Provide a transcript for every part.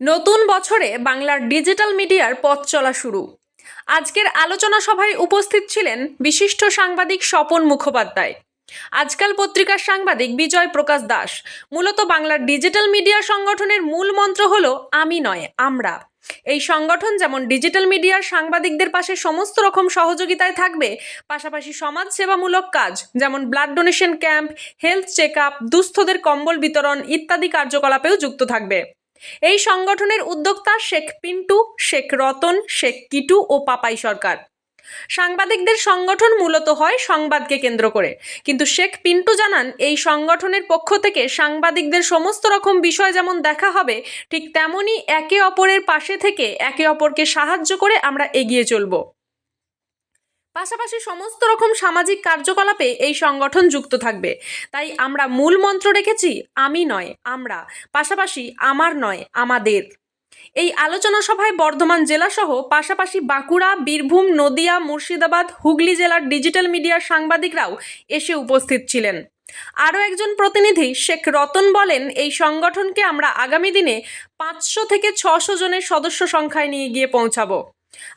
নতুন বছরে বাংলার ডিজিটাল মিডিয়ার পথ চলা শুরু। আজকের আলোচনা সভায় উপস্থিত ছিলেন বিশিষ্ট সাংবাদিক স্বপন মুখোপাধ্যায়, আজকাল পত্রিকার সাংবাদিক বিজয় প্রকাশ দাস। মূলত বাংলার ডিজিটাল মিডিয়া সংগঠনের মূল মন্ত্র হলো আমি নয় আমরা। এই সংগঠন যেমন ডিজিটাল মিডিয়ার সাংবাদিকদের পাশে সমস্ত রকম সহযোগিতায় থাকবে, পাশাপাশি সমাজ সেবামূলক কাজ যেমন blood donation camp, health check up, দুস্থদের কম্বল বিতরণ ইত্যাদি কার্যকলাপেও যুক্ত থাকবে। এই সংগঠনের উদ্যোক্তা শেখ পিন্টু, শেখ রতন, শেখ কিটু ও পাপাই সরকার। সাংবাদিকদের সংগঠন মূলত হয় সংবাদকে কেন্দ্র করে, কিন্তু শেখ পিন্টু জানান এই সংগঠনের পক্ষ থেকে সাংবাদিকদের সমস্ত রকম বিষয় যেমন দেখা হবে, ঠিক তেমনি একে অপরের পাশে থেকে একে অপরকে সাহায্য করে আমরা এগিয়ে চলব। পাশাপাশি সমস্ত রকম সামাজিক কার্যকলাপে এই সংগঠন যুক্ত থাকবে। তাই আমরা মূল মন্ত্র রেখেছি আমি নয় আমরা, পাশাপাশি আমার নয় আমাদের। এই আলোচনা সভায় বর্ধমান জেলা সহ পাশাপাশি বাঁকুড়া, বীরভূম, নদিয়া, মুর্শিদাবাদ, হুগলি জেলার ডিজিটাল মিডিয়ার সাংবাদিকরাও এসে উপস্থিত ছিলেন। আরও একজন প্রতিনিধি শেখ রতন বলেন, এই সংগঠনকে আমরা আগামী দিনে 500 থেকে 600 জনের সদস্য সংখ্যায় নিয়ে গিয়ে পৌঁছাবো।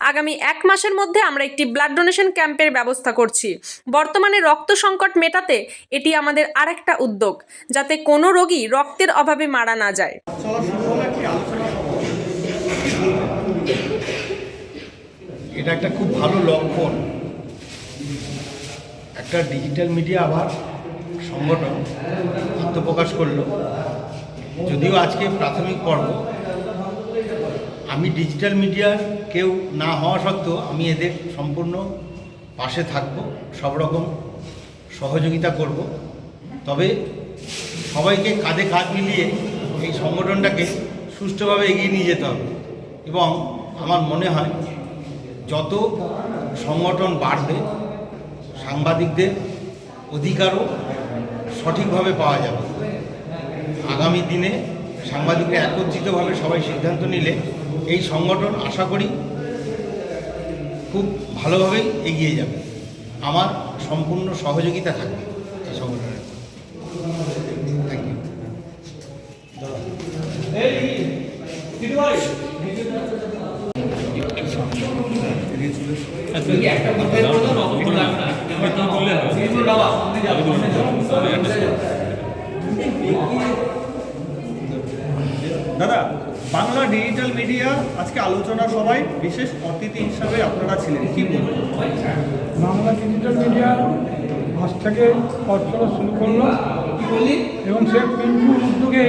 আগামী 1 মাসের মধ্যে আমরা একটি ব্লাড ডোনেশন ক্যাম্পের ব্যবস্থা করছি। বর্তমানে রক্ত সংকট মেটাতে এটি আমাদের আরেকটা উদ্যোগ, যাতে কোনো রোগী রক্তের অভাবে মারা না যায়। এটা একটা খুব ভালো লক্ষণ। একটা ডিজিটাল মিডিয়া আবার সংগঠন আত্মপ্রকাশ করলো। যদিও আজকে প্রাথমিক পর্ব, আমি ডিজিটাল মিডিয়ার কেউ না হওয়া সত্ত্বেও আমি এদের সম্পূর্ণ পাশে থাকব, সব রকম সহযোগিতা করব। তবে সবাইকে কাঁধে কাঁধ মিলিয়ে এই সংগঠনটাকে সুষ্ঠুভাবে এগিয়ে নিয়ে যেতে হবে এবং আমার মনে হয় যত সংগঠন বাড়বে সাংবাদিকদের অধিকারও সঠিকভাবে পাওয়া যাবে। আগামী দিনে সাংবাদিকরা একত্রিতভাবে সবাই সিদ্ধান্ত নিলে এই সংগঠন আশা করি খুব ভালোভাবেই এগিয়ে যাবে। আমার সম্পূর্ণ সহযোগিতা থাকবে এই সংগঠনের। থ্যাংক দাদা, বাংলা ডিজিটাল মিডিয়া আজকে আলোচনা সভায় বিশেষ অতিথি হিসাবে আপনারা ছিলেন, কি বলবেন? বাংলা ডিজিটাল মিডিয়া আজ থেকে পথ চলা শুরু করলো এবং সে পিন্টুর উদ্যোগে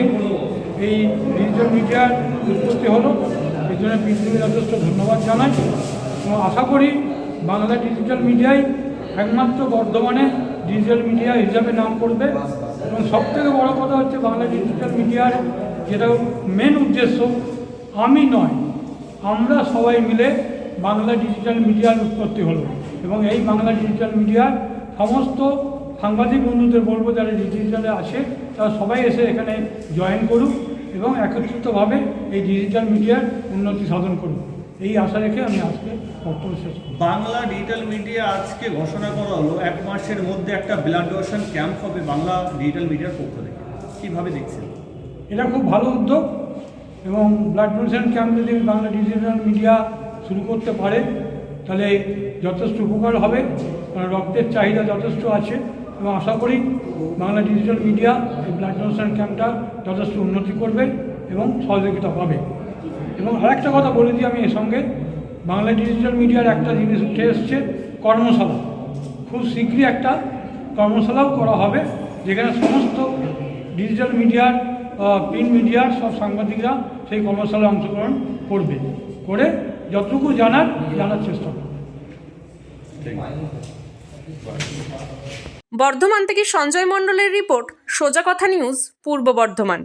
এই ডিজিটাল মিডিয়ার উৎপত্তি হলো। এই জন্য পিন্টুকে যথেষ্ট ধন্যবাদ জানাই এবং আশা করি বাংলা ডিজিটাল মিডিয়াই একমাত্র বর্ধমানে ডিজিটাল মিডিয়া হিসাবে নাম করবে। এবং সবথেকে বড় কথা হচ্ছে বাংলা ডিজিটাল মিডিয়ার যেটা মেন উদ্দেশ্য আমি নয় আমরা সবাই মিলে বাংলা ডিজিটাল মিডিয়ার উৎপত্তি হলো। এবং এই বাংলা ডিজিটাল মিডিয়ার সমস্ত সাংবাদিক বন্ধুদের বলবো যারা ডিজিটালে আসে তারা সবাই এসে এখানে জয়েন করুক এবং একত্রিতভাবে এই ডিজিটাল মিডিয়ার উন্নতি সাধন করুক, এই আশা রেখে আমি আজকে বক্তব্য শেষ করি। বাংলা ডিজিটাল মিডিয়া আজকে ঘোষণা করা হলো 1 মাসের মধ্যে একটা ব্লাড ডোনেশন ক্যাম্প হবে বাংলা ডিজিটাল মিডিয়ার পক্ষ থেকে, কীভাবে দেখছেন? এটা খুব ভালো উদ্যোগ এবং ব্লাড ডোনেশন ক্যাম্প যদি বাংলা ডিজিটাল মিডিয়া শুরু করতে পারে তাহলে যথেষ্ট উপকার হবে, কারণ রক্তের চাহিদা যথেষ্ট আছে এবং আশা করি বাংলা ডিজিটাল মিডিয়া এই ব্লাড ডোনেশন ক্যাম্পটা যথেষ্ট উন্নতি করবে এবং সহযোগিতা পাবে। এবং আরেকটা কথা বলে দিই আমি এর সঙ্গে, বাংলা ডিজিটাল মিডিয়ার একটা জিনিস উঠে এসছে কর্মশালা। খুব শীঘ্রই একটা কর্মশালাও করা হবে যেখানে সমস্ত ডিজিটাল মিডিয়ার প্রিন্ট মিডিয়ার সব সাংবাদিকরা সেই কর্মশালায় অংশগ্রহণ করবে, করে যতটুকু জানার চেষ্টা করবে। বর্ধমান থেকে সঞ্জয় মণ্ডলের রিপোর্ট, সোজা কথা নিউজ, পূর্ব বর্ধমান।